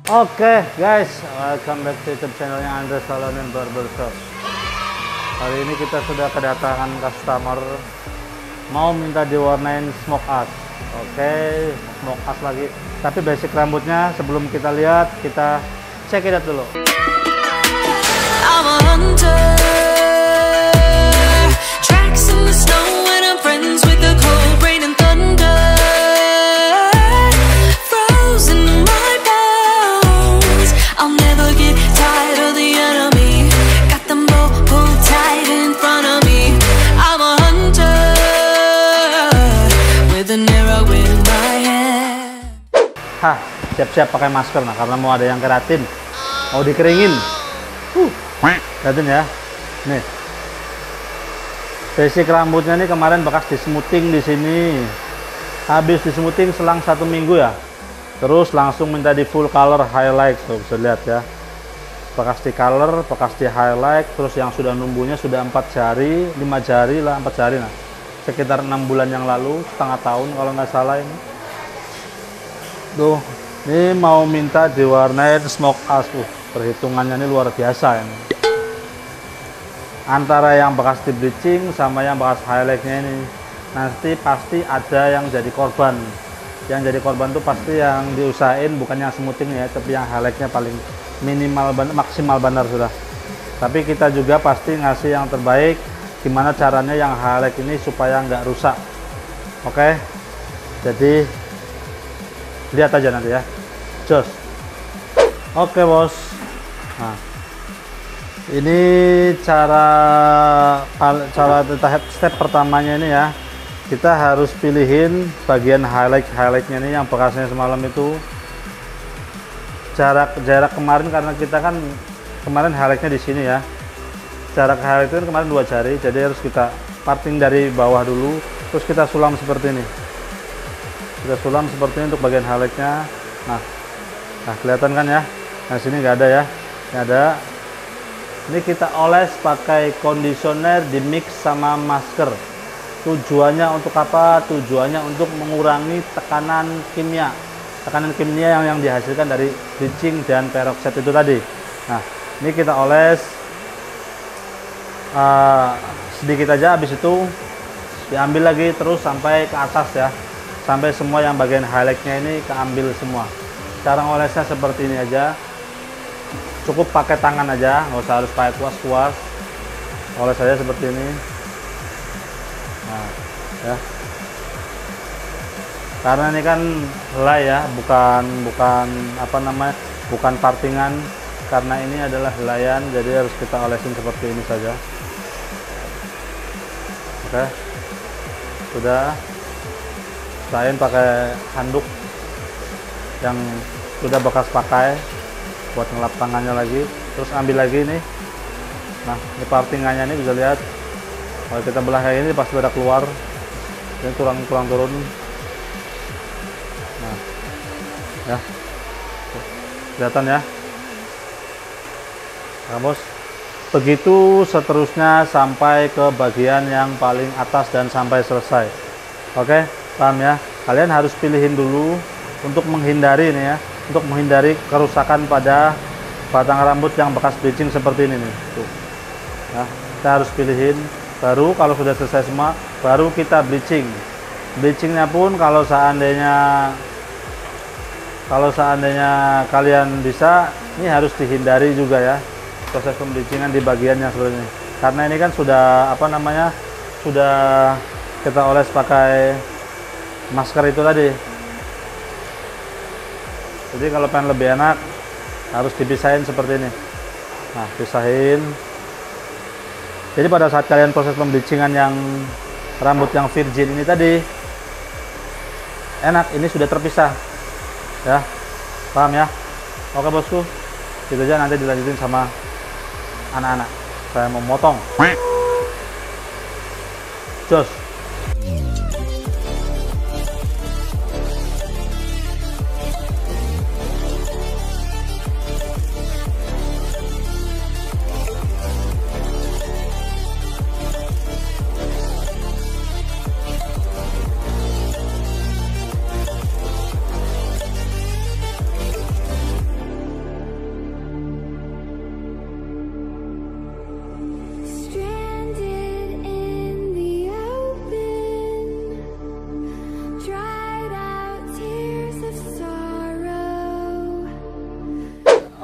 Oke guys, welcome back to YouTube channelnya Andre Salon and Barbershop. Kali ini kita sudah kedatangan customer mau minta diwarnain smoke ash. Oke, smoke ash lagi. Tapi basic rambutnya sebelum kita lihat, kita check it out dulu. I'm a hunter. Tracks in the snow when I'm friends with the cold rain and thunder. Frozen in my bones. I'll never get tired of the enemy. Got them both pulled tight in front of me. I'm a hunter with an arrow in my hand. Hah, siap-siap pakai masker nah karena mau ada yang keratin. Mau dikeringin. Lihatin ya. Nih. Basic rambutnya nih kemarin bekas di smoothing di sini. Habis di smoothing selang 1 minggu ya. Terus langsung minta di full color highlight. Tuh bisa lihat ya. Bekas di color, bekas di highlight, terus yang sudah numbuhnya sudah 4 jari, 5 jari lah, 4 jari nah. Sekitar 6 bulan yang lalu, setengah tahun kalau nggak salah ini. Tuh, ini mau minta diwarnain smoke ash. Perhitungannya ini luar biasa ini. Antara yang bekas di bleaching sama yang bekas highlightnya ini nanti pasti ada yang jadi korban. Yang jadi korban tuh pasti yang diusahain bukan yang smoothing ya, tapi yang highlightnya paling minimal maksimal benar sudah. Tapi kita juga pasti ngasih yang terbaik. Gimana caranya yang highlight ini supaya nggak rusak. Oke, jadi lihat aja nanti ya. Jos. Oke bos. Nah, ini cara step pertamanya ini ya. Kita harus pilihin bagian highlightnya ini yang bekasnya semalam itu. Jarak kemarin karena kita kan kemarin highlightnya di sini ya. Jarak highlight itu kemarin 2 jari, jadi harus kita parting dari bawah dulu, terus kita sulam seperti ini. Kita sulam seperti ini untuk bagian highlightnya. Nah kelihatan kan ya. Nah sini nggak ada ya. Ini ada. Ini kita oles pakai conditioner di mix sama masker. Tujuannya untuk apa? Tujuannya untuk mengurangi tekanan kimia. Tekanan kimia yang dihasilkan dari bleaching dan peroxide itu tadi. Nah, ini kita oles sedikit aja, habis itu diambil lagi terus sampai ke atas ya. Sampai semua yang bagian highlightnya ini keambil semua. Cara ngolesnya seperti ini aja. Cukup pakai tangan aja, nggak usah harus pakai kuas-kuas. Oles saja seperti ini. Nah, ya. Karena ini kan helai ya, bukan apa namanya, bukan partingan. Karena ini adalah helaian, jadi harus kita olesin seperti ini saja. Oke, sudah. Usahain pakai handuk yang sudah bekas pakai buat ngelap tangannya lagi, terus ambil lagi nih. Nah, ini partingannya ini bisa lihat. Kalau kita belah kayak ini pasti ada keluar. Ini turun. Nah, ya, kelihatan ya. Nah, bos. Begitu seterusnya sampai ke bagian yang paling atas dan sampai selesai. Oke, paham ya? Kalian harus pilihin dulu untuk menghindari ini ya. Untuk menghindari kerusakan pada batang rambut yang bekas bleaching seperti ini nih. Tuh. Nah, kita harus pilihin. Baru kalau sudah selesai semua, baru kita bleaching. Bleachingnya pun kalau seandainya kalian bisa, ini harus dihindari juga ya. Proses pembleachingan di bagian yang seperti ini. Karena ini kan sudah apa namanya? Sudah kita oles pakai masker itu tadi. Jadi kalau pengen lebih enak harus dipisahin seperti ini. Nah, pisahin. Jadi pada saat kalian proses pembleachingan yang rambut yang virgin ini tadi enak, ini sudah terpisah. Ya. Paham ya? Oke bosku. Gitu aja, nanti dilanjutin sama anak-anak. Saya mau motong. Jos.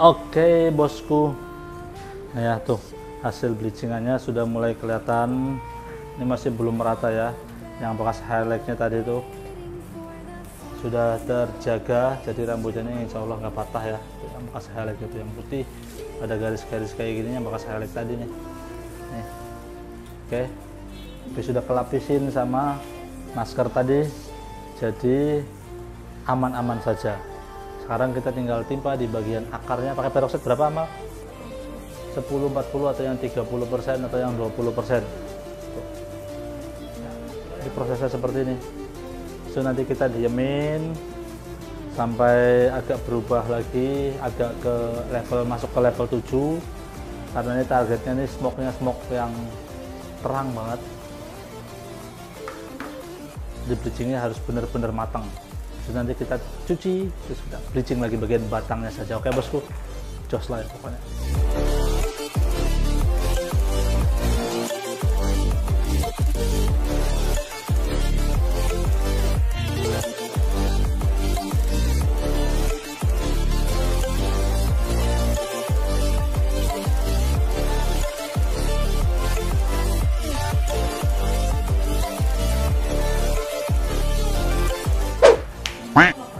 Oke bosku, nah ya tuh hasil bleachingannya sudah mulai kelihatan. Ini masih belum merata ya, yang bekas highlightnya tadi itu sudah terjaga, jadi rambutnya ini insya Allah nggak patah ya. Yang bekas highlight itu yang putih, ada garis-garis kayak gini yang bekas highlight tadi nih. Oke, tapi sudah kelapisin sama masker tadi, jadi aman-aman saja. Sekarang kita tinggal timpa di bagian akarnya pakai peroxide berapa Amal? 10-40 atau yang 30% atau yang 20%. Ini prosesnya seperti ini. So nanti kita diemin sampai agak berubah lagi, agak ke level, masuk ke level 7, karena ini targetnya nih smoke-nya smoke yang terang banget. Di bleachingnya harus benar-benar matang. Terus nanti kita cuci, terus kita bleaching lagi bagian batangnya saja. Oke bosku, jos lah ya pokoknya.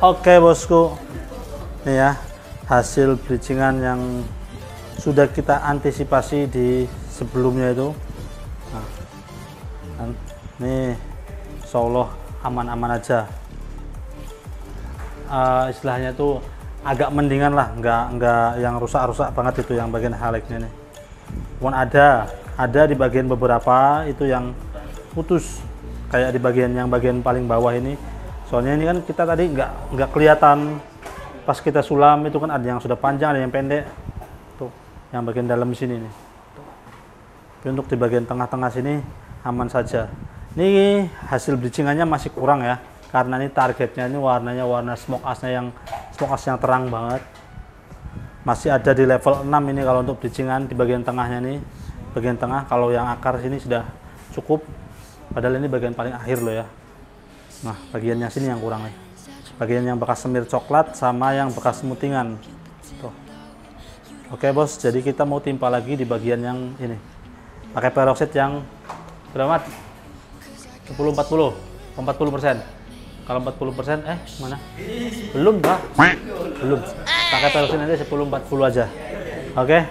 Oke bosku, nih ya hasil bleachingan yang sudah kita antisipasi di sebelumnya itu. Nah, nih insya Allah aman-aman aja. Istilahnya tuh agak mendingan lah, nggak yang rusak-rusak banget itu yang bagian highlightnya nih. Cuman ada di bagian beberapa itu yang putus, kayak di bagian paling bawah ini. Soalnya ini kan kita tadi nggak kelihatan pas kita sulam, itu kan ada yang sudah panjang, ada yang pendek. Tuh, yang bagian dalam sini nih. Tapi untuk di bagian tengah-tengah sini aman saja. Ini hasil bleachingannya masih kurang ya, karena ini targetnya ini warnanya warna smoke ash-nya yang terang banget. Masih ada di level 6 ini kalau untuk bleachingan di bagian tengahnya nih. Bagian tengah, kalau yang akar sini sudah cukup. Padahal ini bagian paling akhir loh ya. Nah, bagiannya sini yang kurang nih. Bagian yang bekas semir coklat sama yang bekas mutingan. Tuh. Oke bos, jadi kita mau timpa lagi di bagian yang ini. Pakai peroxide yang berapa? 10-40, 40%. Kalau 40%, mana? Belum Pak. Belum. Pakai peroxide nanti 10-40 aja. Oke.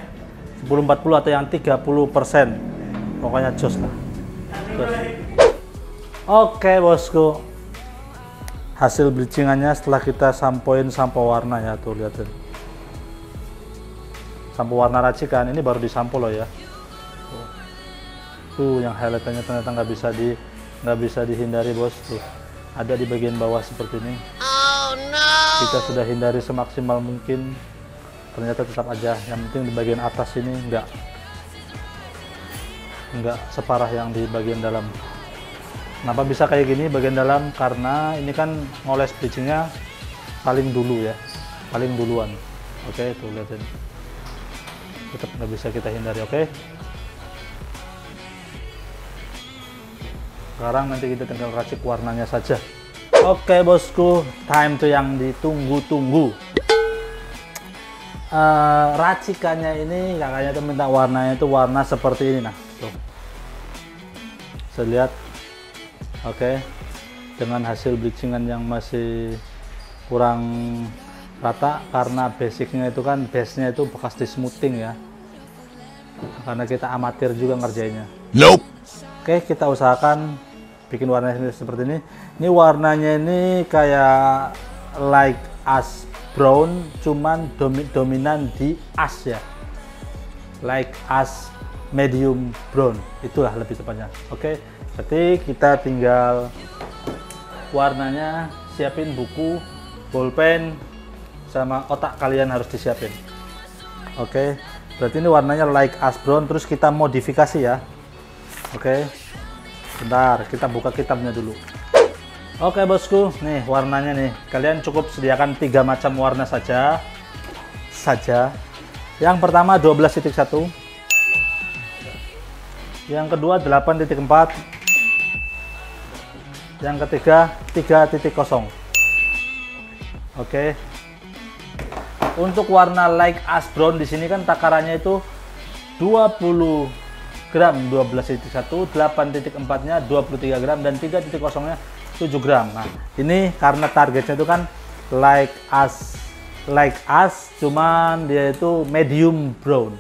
10-40 atau yang 30%. Pokoknya jos lah. Jos. Oke bosku. Hasil bleachingannya setelah kita sampoin sampo warna ya, tuh lihatin. Sampo warna racikan ini baru disampo loh ya. Tuh yang highlightannya ternyata nggak bisa dihindari bos. Tuh ada di bagian bawah seperti ini. Oh no. Kita sudah hindari semaksimal mungkin, ternyata tetap aja. Yang penting di bagian atas ini nggak separah yang di bagian dalam. Kenapa bisa kayak gini bagian dalam? Karena ini kan ngoles bleachingnya paling dulu ya, paling duluan. Oke, tuh lihatin. Tetap nggak bisa kita hindari. Oke. Sekarang nanti kita tinggal racik warnanya saja. Oke bosku, time tuh yang ditunggu-tunggu. Racikannya ini kakaknya tuh minta warnanya itu warna seperti ini, nah tuh. Saya lihat. Oke, dengan hasil bleachingan yang masih kurang rata karena basicnya itu kan base-nya itu bekas di smoothing ya, karena kita amatir juga ngerjainnya. Nope. Oke, kita usahakan bikin warnanya seperti ini. Ini warnanya ini kayak light ash brown, cuman dominan di ash ya, light ash medium brown, itulah lebih tepatnya. Oke. Berarti kita tinggal warnanya, siapin buku, bolpen, sama otak kalian harus disiapin. Oke, berarti ini warnanya light ash brown, terus kita modifikasi ya. Oke, bentar, kita buka kitabnya dulu. Oke bosku, nih warnanya nih. Kalian cukup sediakan 3 macam warna saja. Yang pertama 12.1, yang kedua 8.4, yang ketiga 3.0. Oke. Untuk warna light ash brown di sini kan takarannya itu 20 gram 12.1, 8.4-nya 23 gram dan 3.0-nya 7 gram. Nah, ini karena targetnya itu kan light ash cuman dia itu medium brown.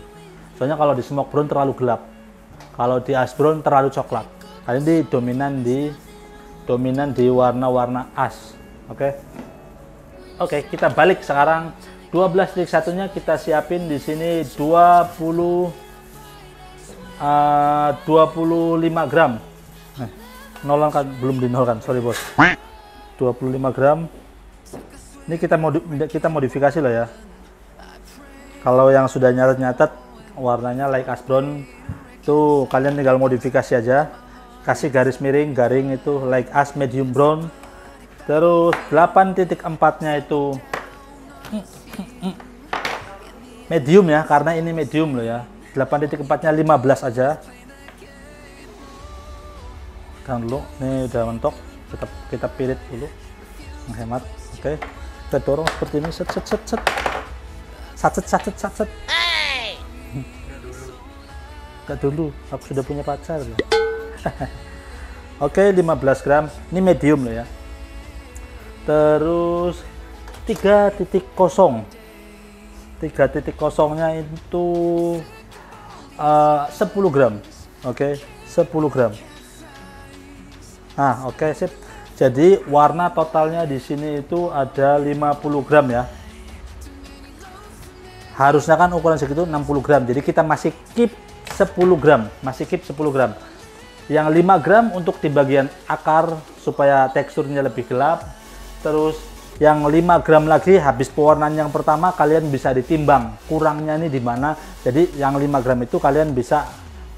Soalnya kalau di smoke brown terlalu gelap. Kalau di ash brown terlalu coklat. Kali ini dominan di warna-warna ash. Oke, kita balik sekarang. 12.1-nya kita siapin di sini 25 gram. Nolan kan belum dinolkan, sorry bos. 25 gram. Ini kita modifikasi loh ya. Kalau yang sudah nyatet warnanya light ash brown tuh kalian tinggal modifikasi aja. Kasih garis miring, garing itu light ash medium brown. Terus 8.4-nya itu medium ya, karena ini medium loh ya. 8.4-nya 15 aja. Kan dulu, ini udah mentok. Kita pirit dulu, menghemat. Oke, kita dorong seperti ini, set. Gak dulu, aku sudah punya pacar loh. Oke, 15 gram. Ini medium loh ya. Terus 3.0. 3.0-nya itu 10 gram. Oke, 10 gram. Nah, oke, sip. Jadi warna totalnya di sini itu ada 50 gram ya. Harusnya kan ukuran segitu 60 gram. Jadi kita masih keep 10 gram. Yang 5 gram untuk di bagian akar supaya teksturnya lebih gelap. Terus yang 5 gram lagi habis pewarnaan yang pertama kalian bisa ditimbang kurangnya ini di mana. Jadi yang 5 gram itu kalian bisa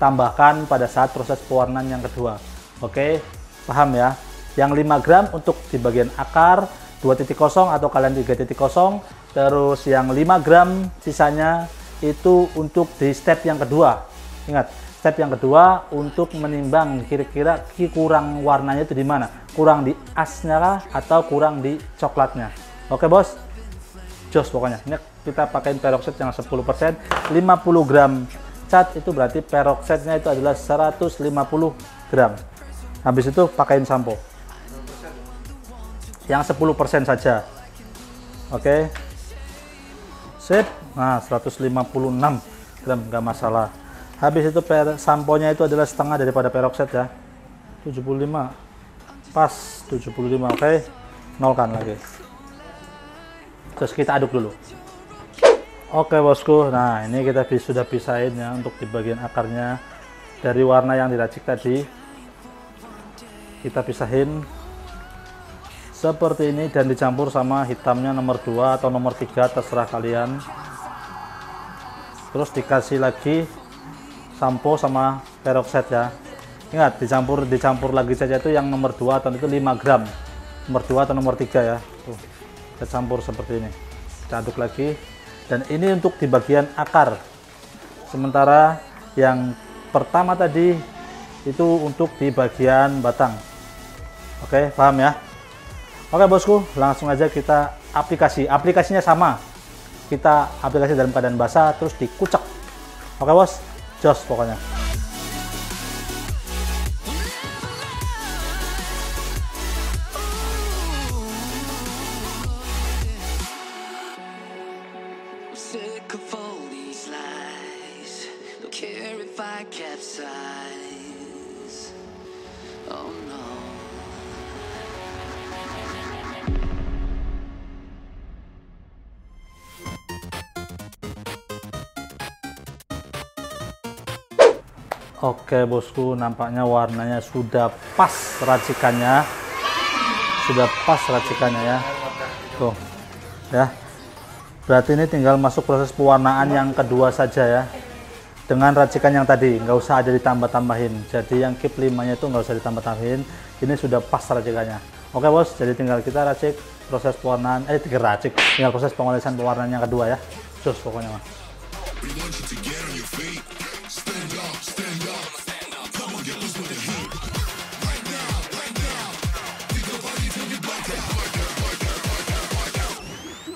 tambahkan pada saat proses pewarnaan yang kedua. Oke, paham ya? Yang 5 gram untuk di bagian akar 2.0 atau kalian 3.0. Terus yang 5 gram sisanya itu untuk di step yang kedua. Ingat, step yang kedua untuk menimbang kira-kira kurang warnanya itu di mana. Kurang di asnya kah atau kurang di coklatnya. Oke bos, jos pokoknya. Ini kita pakai peroxide yang 10%, 50 gram cat itu berarti peroxide-nya itu adalah 150 gram. Habis itu pakaiin sampo yang 10% saja. Oke, sip. Nah, 156 gram nggak masalah. Habis itu samponya itu adalah setengah daripada peroxide ya, 75 pas 75. Oke, nolkan lagi. Terus kita aduk dulu. Oke bosku, nah ini kita sudah pisahin ya untuk di bagian akarnya dari warna yang diracik tadi. Kita pisahin seperti ini dan dicampur sama hitamnya nomor 2 atau nomor 3 terserah kalian. Terus dikasih lagi sampo sama peroxide ya. Ingat, dicampur lagi saja itu yang nomor 2 atau itu 5 gram. Nomor 2 atau nomor 3 ya. Tuh, kita campur seperti ini. Kita aduk lagi. Dan ini untuk di bagian akar. Sementara yang pertama tadi itu untuk di bagian batang. Oke, paham ya? Oke bosku, langsung aja kita aplikasi. Aplikasinya sama. Kita aplikasi dalam keadaan basah terus dikucek. Oke bos, jos pokoknya. Oke bosku, nampaknya warnanya sudah pas racikannya. Ya. Tuh. Ya. Berarti ini tinggal masuk proses pewarnaan yang kedua saja ya. Dengan racikan yang tadi, nggak usah ada ditambah-tambahin. Jadi yang keep 5-nya itu nggak usah ditambah-tambahin. Ini sudah pas racikannya. Oke bos, jadi tinggal kita racik proses pewarnaan, tinggal proses pengolesan pewarnaan yang kedua ya. Terus pokoknya mas.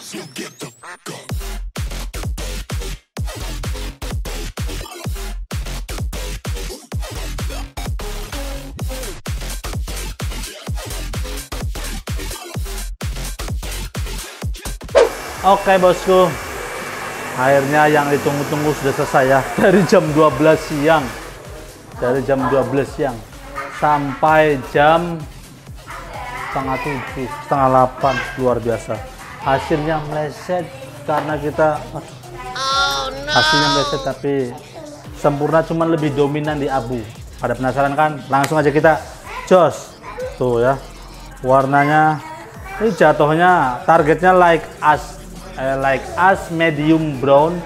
So get the fuck up. Oke bosku, akhirnya yang ditunggu-tunggu sudah selesai ya. Dari jam 12 siang, dari jam 12 siang sampai jam setengah 7, setengah 8, luar biasa. Hasilnya meleset karena kita hasilnya meleset tapi sempurna, cuman lebih dominan di abu. Pada penasaran kan? Langsung aja kita jos. Tuh ya, warnanya ini jatuhnya targetnya like as medium brown,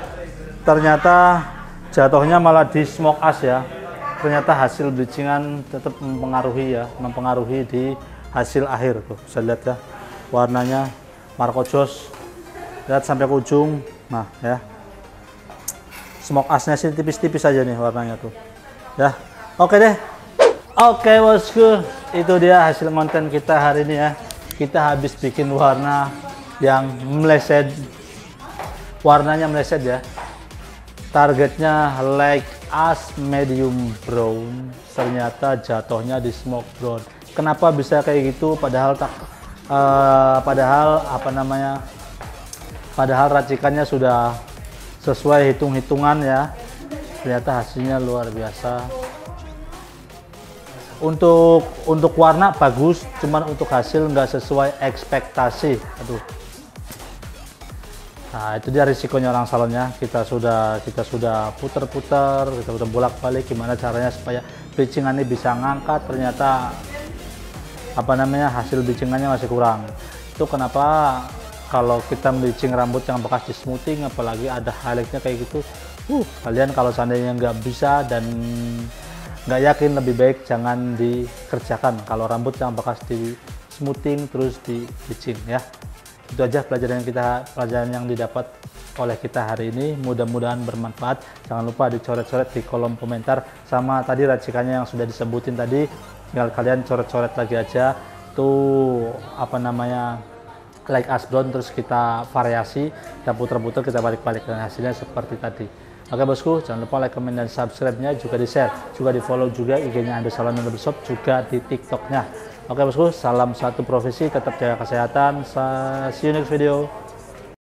ternyata jatuhnya malah di smoke as ya. Ternyata hasil bleachingan tetap mempengaruhi di hasil akhir. Tuh bisa lihat ya, warnanya Marco Jos, lihat sampai ke ujung. Nah ya, smoke asnya sih tipis-tipis aja nih warnanya tuh ya. Oke deh, oke bosku, itu dia hasil konten kita hari ini ya. Kita habis bikin warna yang meleset, warnanya meleset ya. Targetnya like as medium brown, ternyata jatuhnya di smoke brown. Kenapa bisa kayak gitu? Padahal padahal racikannya sudah sesuai hitung-hitungan ya. Ternyata hasilnya luar biasa. Untuk warna bagus, cuman untuk hasil nggak sesuai ekspektasi. Aduh. Nah itu dia risikonya orang salonnya. Kita sudah putar-putar, kita udah bolak-balik gimana caranya supaya bleachingan ini bisa ngangkat, ternyata hasil bleachingannya masih kurang. Itu kenapa kalau kita bleaching rambut yang bekas di smoothing, apalagi ada highlightnya kayak gitu, kalian kalau seandainya nggak bisa dan nggak yakin, lebih baik jangan dikerjakan kalau rambut yang bekas di smoothing terus di bleaching ya. Itu aja pelajaran yang didapat oleh kita hari ini. Mudah-mudahan bermanfaat. Jangan lupa dicoret-coret di kolom komentar, sama tadi racikannya yang sudah disebutin tadi, tinggal kalian coret-coret lagi aja tuh like as brown, terus kita variasi, kita putar-putar, kita balik-balik dan hasilnya seperti tadi. Oke bosku, jangan lupa like, comment, dan subscribe-nya, juga di share, juga di follow juga IG-nya Ando Salon Barbershop, juga di TikTok-nya. Oke bosku, salam satu profesi, tetap jaga kesehatan. See you next video.